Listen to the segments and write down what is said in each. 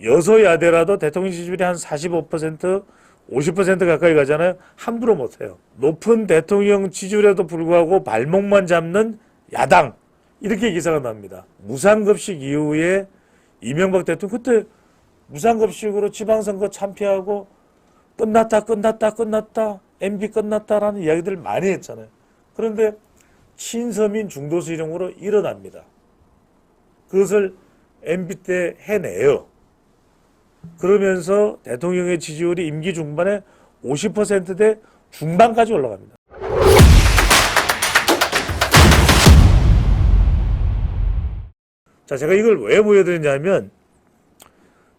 여소야대라도 대통령 지지율이 한 45%, 50% 가까이 가잖아요. 함부로 못해요. 높은 대통령 지지율에도 불구하고 발목만 잡는 야당, 이렇게 기사가 납니다. 무상급식 이후에 이명박 대통령 그때 무상급식으로 지방선거 참패하고 끝났다 MB 끝났다라는 이야기들을 많이 했잖아요. 그런데 친서민 중도수령으로 일어납니다. 그것을 MB 때 해내요. 그러면서 대통령의 지지율이 임기 중반에 50%대 중반까지 올라갑니다. 자, 제가 이걸 왜 보여드리냐면,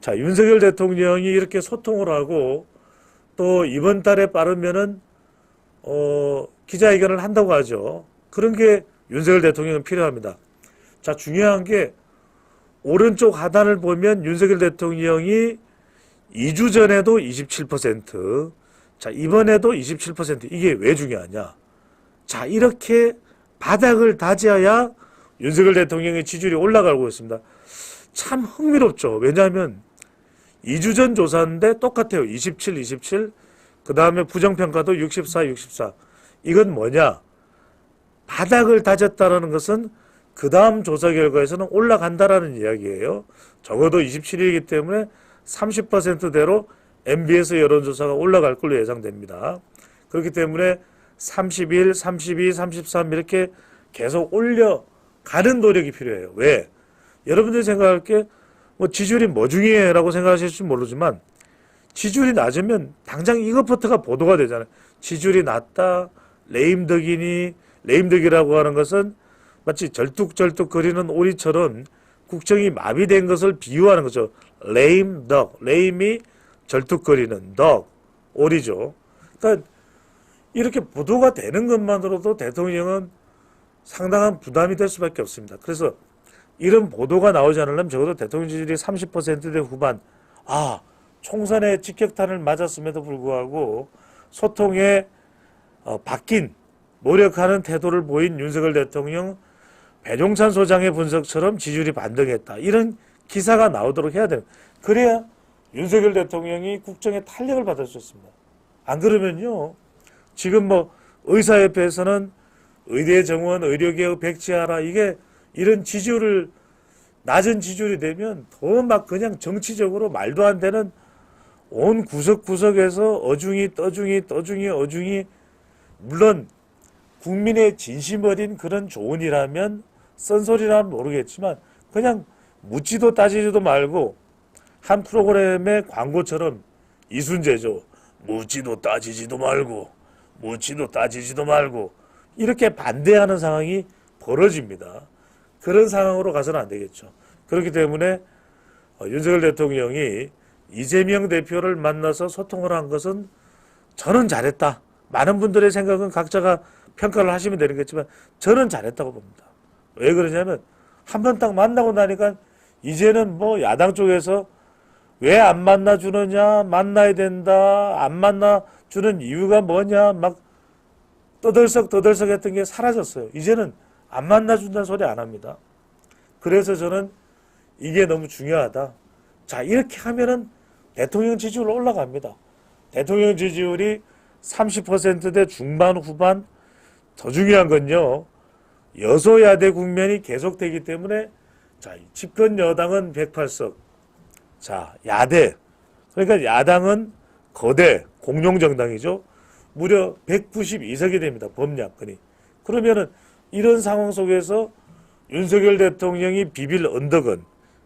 자, 윤석열 대통령이 이렇게 소통을 하고 또 이번 달에 빠르면은 기자회견을 한다고 하죠. 그런 게 윤석열 대통령은 필요합니다. 자, 중요한 게 오른쪽 하단을 보면 윤석열 대통령이 2주 전에도 27%, 자, 이번에도 27%. 이게 왜 중요하냐? 자, 이렇게 바닥을 다져야 윤석열 대통령의 지지율이 올라가고 있습니다. 참 흥미롭죠. 왜냐하면 2주 전 조사인데 똑같아요. 27, 27. 그 다음에 부정평가도 64, 64. 이건 뭐냐? 바닥을 다졌다는 것은 그 다음 조사 결과에서는 올라간다라는 이야기예요. 적어도 27일이기 때문에 30%대로 MBS 여론조사가 올라갈 걸로 예상됩니다. 그렇기 때문에 31, 32, 33 이렇게 계속 올려가는 노력이 필요해요. 왜? 여러분들이 생각할 게 뭐 지지율이 뭐 중요해 라고 생각하실지 모르지만 지지율이 낮으면 당장 이것부터가 보도가 되잖아요. 지지율이 낮다, 레임덕이라고 하는 것은 마치 절뚝절뚝 거리는 오리처럼 국정이 마비된 것을 비유하는 거죠. 레임덕, 레임이 절뚝거리는 덕, 오리죠. 그러니까 이렇게 보도가 되는 것만으로도 대통령은 상당한 부담이 될 수밖에 없습니다. 그래서 이런 보도가 나오지 않으려면 적어도 대통령 지지율이 30%대 후반, 총선에 직격탄을 맞았음에도 불구하고 소통에 바뀐 노력하는 태도를 보인 윤석열 대통령, 배종찬 소장의 분석처럼 지지율이 반등했다. 이런 기사가 나오도록 해야 되는. 그래야 윤석열 대통령이 국정에 탄력을 받을 수 있습니다. 안 그러면요. 지금 뭐 의사협회에서는 의대 정원, 의료개혁 백지하라. 이게 이런 지지율을 낮은 지지율이 되면 더 막 그냥 정치적으로 말도 안 되는 온 구석구석에서 어중이 물론 국민의 진심 어린 그런 조언이라면 쓴소리라면 모르겠지만 그냥 묻지도 따지지도 말고 한 프로그램의 광고처럼 이순재죠. 묻지도 따지지도 말고 이렇게 반대하는 상황이 벌어집니다. 그런 상황으로 가서는 안 되겠죠. 그렇기 때문에 윤석열 대통령이 이재명 대표를 만나서 소통을 한 것은 저는 잘했다. 많은 분들의 생각은 각자가 평가를 하시면 되겠지만 저는 잘했다고 봅니다. 왜 그러냐면 한 번 딱 만나고 나니까 이제는 뭐 야당 쪽에서 왜 안 만나주느냐, 만나야 된다, 안 만나주는 이유가 뭐냐 막 떠들썩 했던 게 사라졌어요. 이제는 안 만나준다는 소리 안 합니다. 그래서 저는 이게 너무 중요하다. 자, 이렇게 하면은 대통령 지지율 올라갑니다. 대통령 지지율이 30%대 중반 후반. 더 중요한 건요. 여소야대 국면이 계속되기 때문에 자, 집권 여당은 108석. 자, 야대. 그러니까 야당은 거대 공룡정당이죠. 무려 192석이 됩니다. 범야권이. 그러면은 이런 상황 속에서 윤석열 대통령이 비빌 언덕은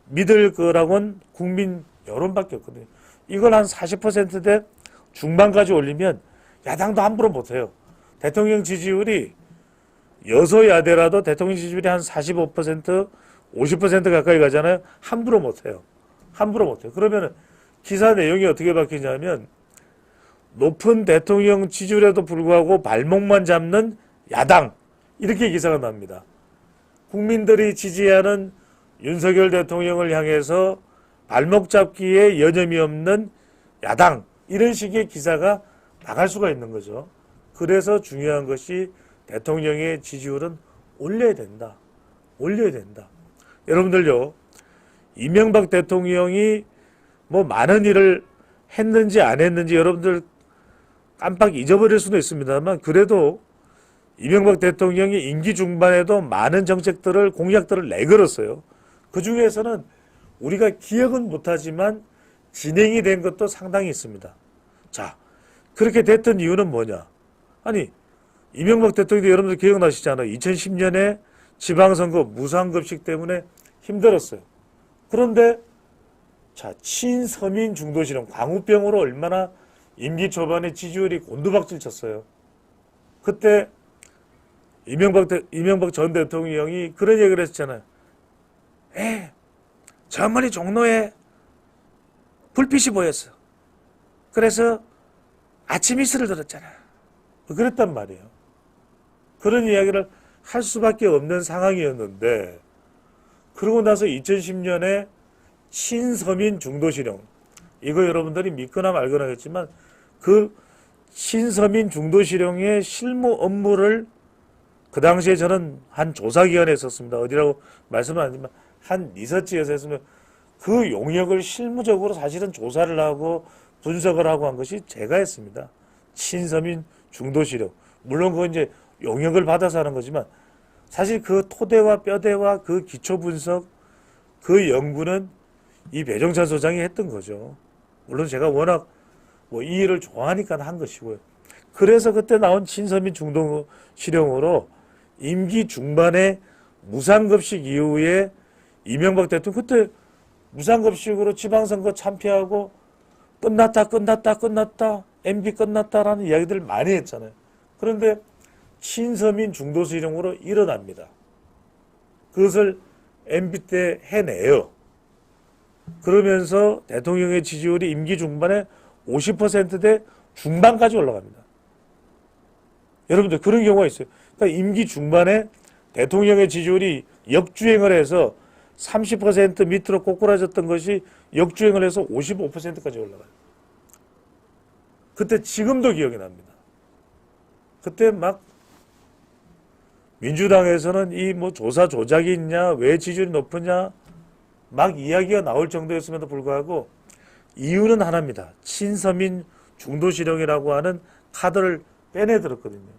믿을 거라고는 국민 여론밖에 없거든요. 이걸 한 40%대 중반까지 올리면 야당도 함부로 못해요. 대통령 지지율이 여소야대라도 대통령 지지율이 한 45%, 50% 가까이 가잖아요. 함부로 못해요. 그러면은 기사 내용이 어떻게 바뀌냐면 높은 대통령 지지율에도 불구하고 발목만 잡는 야당, 이렇게 기사가 납니다. 국민들이 지지하는 윤석열 대통령을 향해서 발목 잡기에 여념이 없는 야당, 이런 식의 기사가 나갈 수가 있는 거죠. 그래서 중요한 것이 대통령의 지지율은 올려야 된다. 여러분들요, 이명박 대통령이 뭐 많은 일을 했는지 안 했는지 여러분들 깜빡 잊어버릴 수도 있습니다만 그래도 이명박 대통령이 임기 중반에도 많은 정책들을 공약들을 내걸었어요. 그 중에서는 우리가 기억은 못하지만 진행이 된 것도 상당히 있습니다. 자, 그렇게 됐던 이유는 뭐냐? 아니, 이명박 대통령도 여러분들 기억나시잖아요. 2010년에 지방선거 무상급식 때문에 힘들었어요. 그런데 자, 친서민 중도실험 광우병으로 얼마나 임기 초반에 지지율이 곤두박질 쳤어요. 그때 이명박 전 대통령이 그런 얘기를 했잖아요. 저 멀리 종로에 불빛이 보였어. 그래서 아침 이슬을 들었잖아. 그랬단 말이에요. 그런 이야기를 할 수밖에 없는 상황이었는데 그러고 나서 2010년에 친서민 중도실용 이거 여러분들이 믿거나 말거나 했지만 그 친서민 중도실용의 실무 업무를 그 당시에 저는 한 조사기관에 있었습니다. 어디라고 말씀은 안 하지만 한 리서치에서 했으면 그 용역을 실무적으로 사실은 조사를 하고 분석을 하고 한 것이 제가 했습니다. 친서민 중도실용. 물론 그건 이제 용역을 받아서 하는 거지만 사실 그 토대와 뼈대와 그 기초 분석 그 연구는 이 배종찬 소장이 했던 거죠. 물론 제가 워낙 이 일을 좋아하니까 한 것이고요. 그래서 그때 나온 친서민 중도 실용으로 임기 중반에 무상급식 이후에 이명박 대통령 그때 무상급식으로 지방선거 참패하고 끝났다 MB 끝났다라는 이야기들을 많이 했잖아요. 그런데 친서민 중도 실용으로 일어납니다. 그것을 MB 때 해내요. 그러면서 대통령의 지지율이 임기 중반에 50%대 중반까지 올라갑니다. 여러분들 그런 경우가 있어요. 그러니까 임기 중반에 대통령의 지지율이 역주행을 해서 30% 밑으로 꼬꾸라졌던 것이 역주행을 해서 55%까지 올라가요. 그때 지금도 기억이 납니다. 그때 막 민주당에서는 이 조사 조작이 있냐, 왜 지지율이 높으냐 막 이야기가 나올 정도였음에도 불구하고 이유는 하나입니다. 친서민 중도실용이라고 하는 카드를 빼내들었거든요.